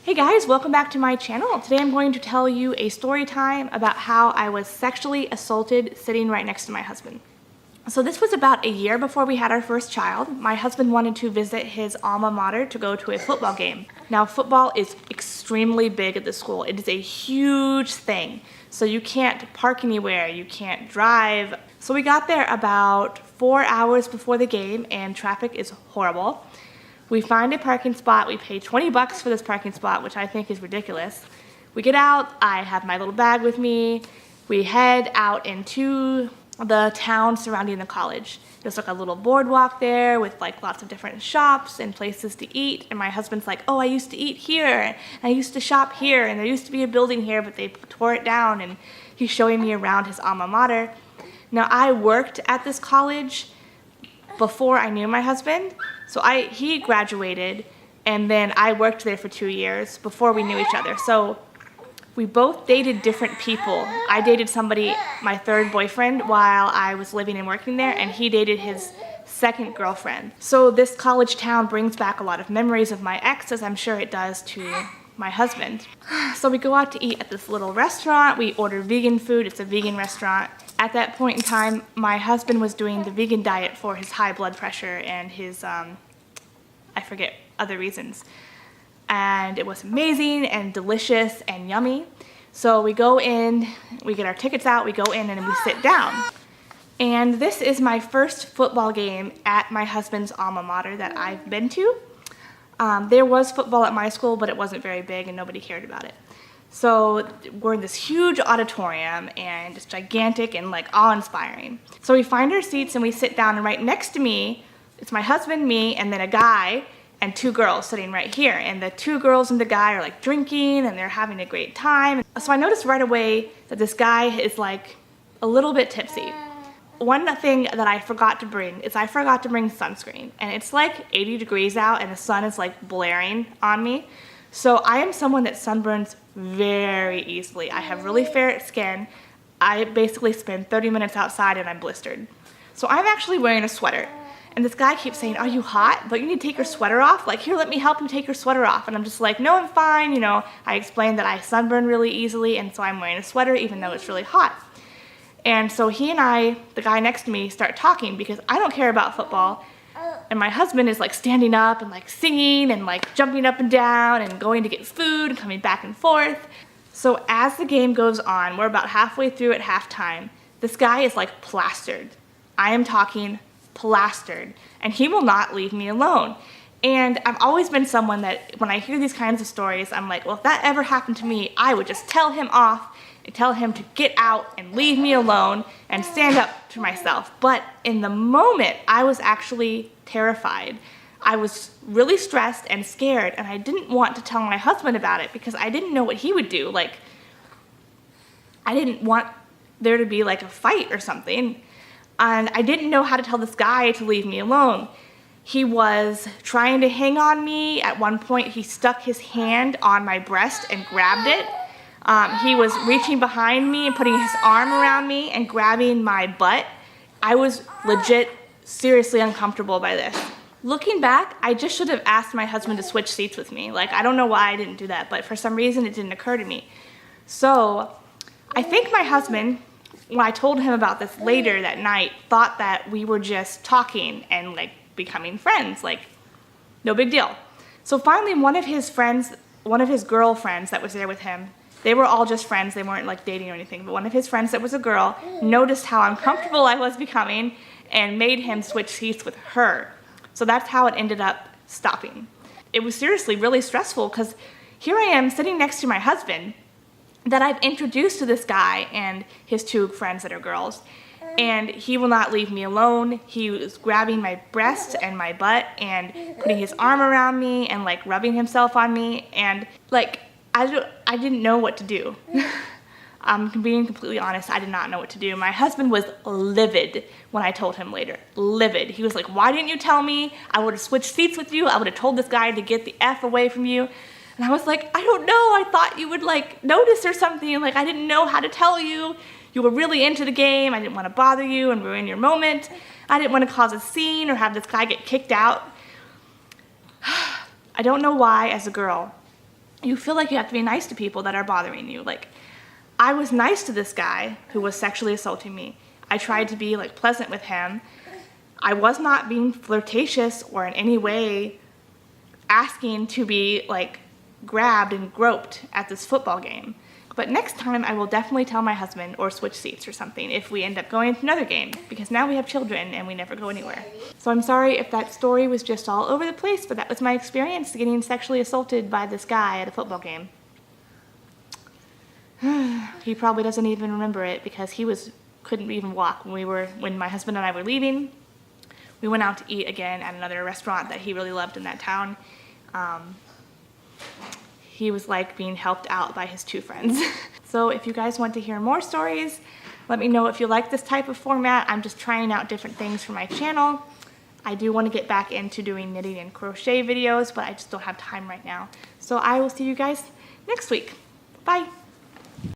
Hey guys, welcome back to my channel. Today I'm going to tell you a story time about how I was sexually assaulted sitting right next to my husband. So this was about a year before we had our first child. My husband wanted to visit his alma mater to go to a football game. Now football is extremely big at the school. It is a huge thing. So you can't park anywhere, you can't drive. So we got there about 4 hours before the game and traffic is horrible. We find a parking spot, we pay 20 bucks for this parking spot, which I think is ridiculous. We get out, I have my little bag with me, we head out into the town surrounding the college. There's like a little boardwalk there with like lots of different shops and places to eat, and my husband's like, oh, I used to eat here, and I used to shop here, and there used to be a building here, but they tore it down, and he's showing me around his alma mater. Now I worked at this college before I knew my husband. So he graduated, and then I worked there for 2 years before we knew each other. So we both dated different people. I dated somebody, my third boyfriend, while I was living and working there, and he dated his second girlfriend. So this college town brings back a lot of memories of my ex, as I'm sure it does to my husband. So we go out to eat at this little restaurant. We order vegan food. It's a vegan restaurant. At that point in time, my husband was doing the vegan diet for his high blood pressure and his, I forget, other reasons. And it was amazing and delicious and yummy. So we go in, we get our tickets out, we go in and we sit down. And this is my first football game at my husband's alma mater that I've been to. There was football at my school, but it wasn't very big and nobody cared about it. So we're in this huge auditorium and it's gigantic and like awe-inspiring. So we find our seats and we sit down, and right next to me, it's my husband, me, and then a guy and 2 girls sitting right here. And the 2 girls and the guy are like drinking and they're having a great time. So I noticed right away that this guy is like a little bit tipsy. One thing that I forgot to bring is I forgot to bring sunscreen, and it's like 80 degrees out and the sun is like blaring on me. So I am someone that sunburns very easily. I have really fair skin. I basically spend 30 minutes outside and I'm blistered. So I'm actually wearing a sweater. And this guy keeps saying, are you hot? But you need to take your sweater off? Like, here, let me help you take your sweater off. And I'm just like, no, I'm fine. You know, I explained that I sunburn really easily, and so I'm wearing a sweater even though it's really hot. And so he and I, the guy next to me, start talking because I don't care about football. And my husband is like standing up and like singing and like jumping up and down and going to get food and coming back and forth. So as the game goes on, we're about halfway through at halftime, this guy is like plastered. I am talking plastered, and he will not leave me alone. And I've always been someone that when I hear these kinds of stories, I'm like, well, if that ever happened to me, I would just tell him off and tell him to get out and leave me alone and stand up for myself. But in the moment, I was actually terrified. I was really stressed and scared, and I didn't want to tell my husband about it because I didn't know what he would do. Like, I didn't want there to be like a fight or something, and I didn't know how to tell this guy to leave me alone. He was trying to hang on me. At one point, he stuck his hand on my breast and grabbed it. He was reaching behind me and putting his arm around me and grabbing my butt. I was legit seriously uncomfortable by this. Looking back, I just should have asked my husband to switch seats with me. Like, I don't know why I didn't do that, but for some reason it didn't occur to me. So I think my husband, when I told him about this later that night, thought that we were just talking and like becoming friends, like no big deal. So finally one of his girlfriends that was there with him, they were all just friends, they weren't like dating or anything, but one of his friends that was a girl noticed how uncomfortable I was becoming and made him switch seats with her. So that's how it ended up stopping. It was seriously really stressful because here I am sitting next to my husband that I've introduced to this guy and his 2 friends that are girls, and he will not leave me alone. He was grabbing my breast and my butt and putting his arm around me and like rubbing himself on me, and like I didn't know what to do. I'm being completely honest, I did not know what to do. My husband was livid when I told him later. Livid. He was like, why didn't you tell me? I would have switched seats with you. I would have told this guy to get the F away from you. And I was like, I don't know. I thought you would like notice or something. Like, I didn't know how to tell you. You were really into the game. I didn't want to bother you and ruin your moment. I didn't want to cause a scene or have this guy get kicked out. I don't know why, as a girl, you feel like you have to be nice to people that are bothering you. Like, I was nice to this guy who was sexually assaulting me. I tried to be like pleasant with him. I was not being flirtatious or in any way asking to be like grabbed and groped at this football game. But next time I will definitely tell my husband or switch seats or something if we end up going to another game, because now we have children and we never go anywhere. So I'm sorry if that story was just all over the place, but that was my experience getting sexually assaulted by this guy at a football game. He probably doesn't even remember it because he couldn't even walk when my husband and I were leaving. We went out to eat again at another restaurant that he really loved in that town. He was like being helped out by his two friends. So if you guys want to hear more stories, let me know if you like this type of format. I'm just trying out different things for my channel. I do want to get back into doing knitting and crochet videos, but I just don't have time right now. So I will see you guys next week. Bye.